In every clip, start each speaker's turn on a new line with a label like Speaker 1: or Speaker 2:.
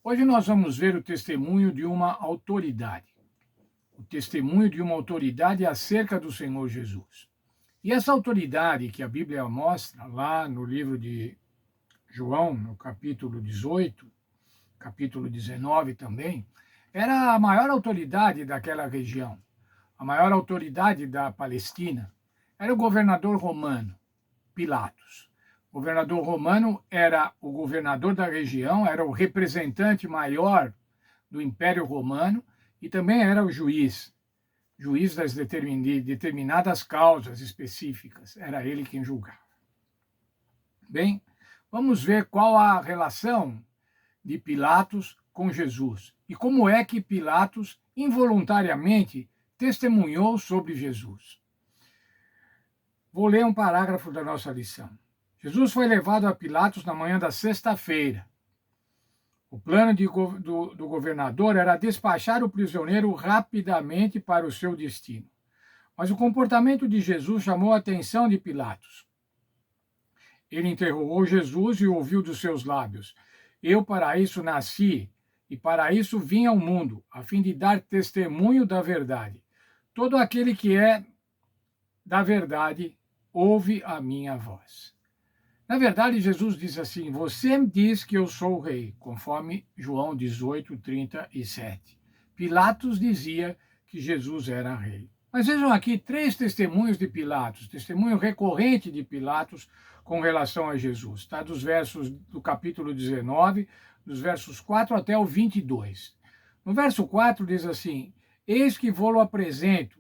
Speaker 1: Hoje nós vamos ver o testemunho de uma autoridade. O testemunho de uma autoridade acerca do Senhor Jesus. E essa autoridade que a Bíblia mostra lá no livro de João, no capítulo 18, capítulo 19 também, era a maior autoridade daquela região, a maior autoridade da Palestina. Era o governador romano, Pilatos. O governador romano era o governador da região, era o representante maior do Império Romano e também era o juiz das determinadas causas específicas. Era ele quem julgava. Bem, vamos ver qual a relação de Pilatos com Jesus e como é que Pilatos involuntariamente testemunhou sobre Jesus. Vou ler um parágrafo da nossa lição. Jesus foi levado a Pilatos na manhã da sexta-feira. O plano do governador era despachar o prisioneiro rapidamente para o seu destino. Mas o comportamento de Jesus chamou a atenção de Pilatos. Ele interrogou Jesus e ouviu dos seus lábios: Eu para isso nasci e para isso vim ao mundo, a fim de dar testemunho da verdade. Todo aquele que é da verdade ouve a minha voz. Na verdade, Jesus diz assim: Você diz que eu sou o rei, conforme João 18, 37. Pilatos dizia que Jesus era rei. Mas vejam aqui três testemunhos de Pilatos, testemunho recorrente de Pilatos com relação a Jesus. Está dos versos do capítulo 19, dos versos 4 até o 22. No verso 4 diz assim: Eis que vou-lo apresento,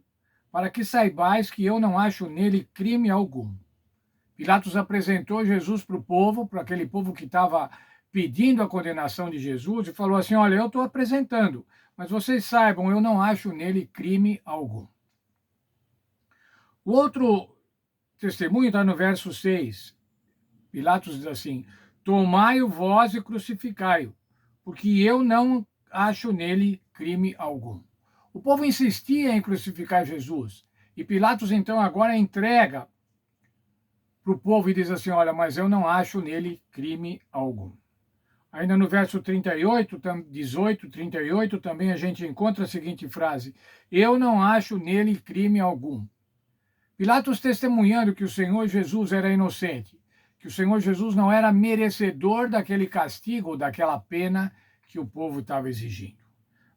Speaker 1: para que saibais que eu não acho nele crime algum. Pilatos apresentou Jesus para o povo, para aquele povo que estava pedindo a condenação de Jesus, e falou assim: Olha, eu estou apresentando, mas vocês saibam, eu não acho nele crime algum. O outro testemunho está no verso 6. Pilatos diz assim: Tomai-o vós e crucificai-o, porque eu não acho nele crime algum. O povo insistia em crucificar Jesus, e Pilatos então agora entrega para o povo e diz assim: Olha, mas eu não acho nele crime algum. Ainda no verso 38, 18, 38, também a gente encontra a seguinte frase: Eu não acho nele crime algum. Pilatos testemunhando que o Senhor Jesus era inocente, que o Senhor Jesus não era merecedor daquele castigo ou daquela pena que o povo estava exigindo.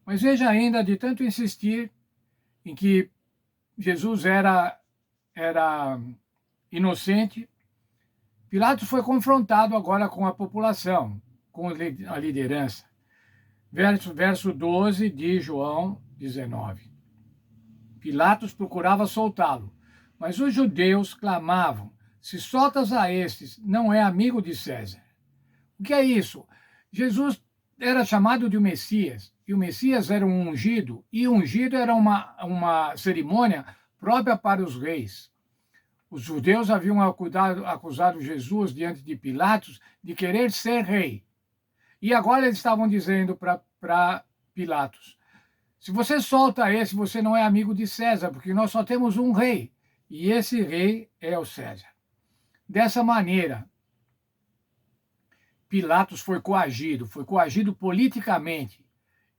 Speaker 1: Mas veja ainda, de tanto insistir em que Jesus era inocente, Pilatos foi confrontado agora com a população, com a liderança. Verso 12 de João 19. Pilatos procurava soltá-lo, mas os judeus clamavam: Se soltas a estes, não é amigo de César. O que é isso? Jesus era chamado de Messias, e o Messias era um ungido, e ungido era uma cerimônia própria para os reis. Os judeus haviam acusado Jesus diante de Pilatos de querer ser rei. E agora eles estavam dizendo para Pilatos: se você solta esse, você não é amigo de César, porque nós só temos um rei, e esse rei é o César. Dessa maneira, Pilatos foi coagido politicamente,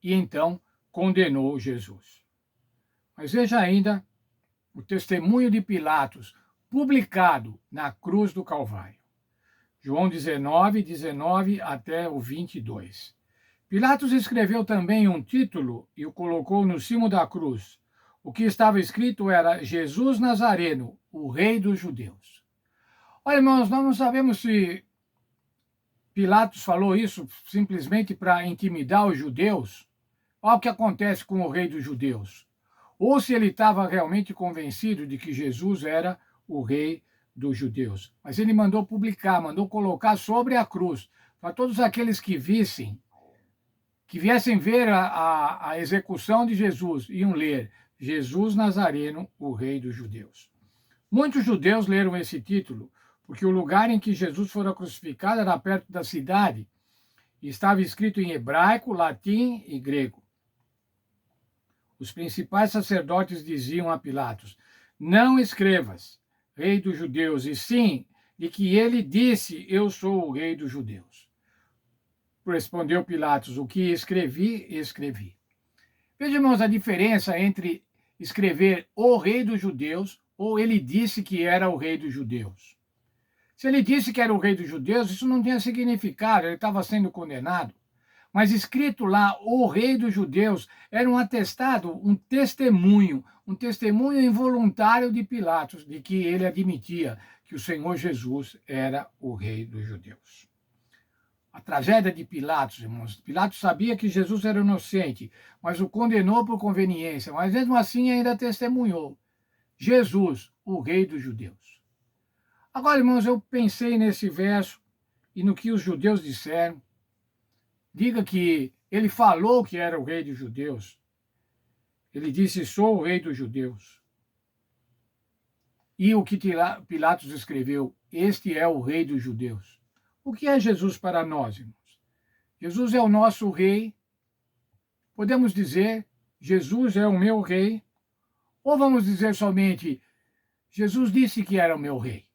Speaker 1: e então condenou Jesus. Mas veja ainda o testemunho de Pilatos, publicado na cruz do Calvário. João 19, 19 até o 22. Pilatos escreveu também um título e o colocou no cimo da cruz. O que estava escrito era: Jesus Nazareno, o Rei dos Judeus. Olha, irmãos, nós não sabemos se Pilatos falou isso simplesmente para intimidar os judeus. Olha o que acontece com o Rei dos Judeus. Ou se ele estava realmente convencido de que Jesus era o Rei dos Judeus. Mas ele mandou publicar, mandou colocar sobre a cruz, para todos aqueles que viessem ver a execução de Jesus, iam ler: Jesus Nazareno, o Rei dos Judeus. Muitos judeus leram esse título, porque o lugar em que Jesus fora crucificado era perto da cidade, e estava escrito em hebraico, latim e grego. Os principais sacerdotes diziam a Pilatos: Não escrevas, Rei dos Judeus, e sim de que ele disse: Eu sou o Rei dos Judeus. Respondeu Pilatos: o que escrevi, escrevi. Veja, irmãos, a diferença entre escrever o rei dos judeus ou ele disse que era o rei dos judeus. Se ele disse que era o rei dos judeus, isso não tinha significado, ele estava sendo condenado. Mas escrito lá, o rei dos judeus, era um atestado, um testemunho involuntário de Pilatos, de que ele admitia que o Senhor Jesus era o rei dos judeus. A tragédia de Pilatos, irmãos, Pilatos sabia que Jesus era inocente, mas o condenou por conveniência, mas mesmo assim ainda testemunhou. Jesus, o rei dos judeus. Agora, irmãos, eu pensei nesse verso e no que os judeus disseram. Diga que ele falou que era o rei dos judeus. Ele disse: sou o rei dos judeus. E o que Pilatos escreveu: este é o rei dos judeus. O que é Jesus para nós, irmãos? Jesus é o nosso rei. Podemos dizer: Jesus é o meu rei. Ou vamos dizer somente: Jesus disse que era o meu rei.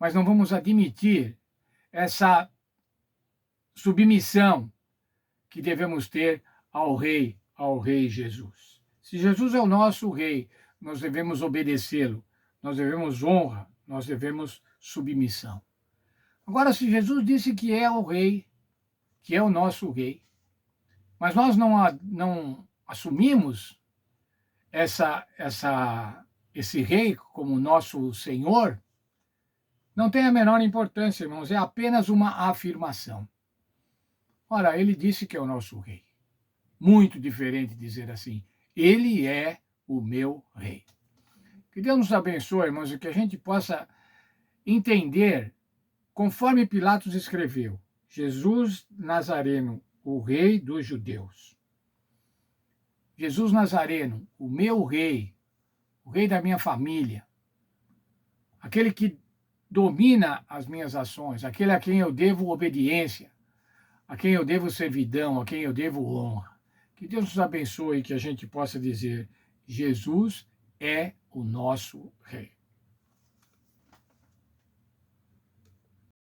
Speaker 1: Mas não vamos admitir essa submissão que devemos ter ao rei Jesus. Se Jesus é o nosso rei, nós devemos obedecê-lo, nós devemos honra, nós devemos submissão. Agora, se Jesus disse que é o rei, que é o nosso rei, mas nós não assumimos esse rei como nosso Senhor, não tem a menor importância, irmãos, é apenas uma afirmação. Ora, ele disse que é o nosso rei. Muito diferente de dizer assim: ele é o meu rei. Que Deus nos abençoe, irmãos, e que a gente possa entender, conforme Pilatos escreveu: Jesus Nazareno, o rei dos judeus. Jesus Nazareno, o meu rei, o rei da minha família, aquele que domina as minhas ações, aquele a quem eu devo obediência, a quem eu devo servidão, a quem eu devo honra. Que Deus nos abençoe e que a gente possa dizer: Jesus é o nosso rei.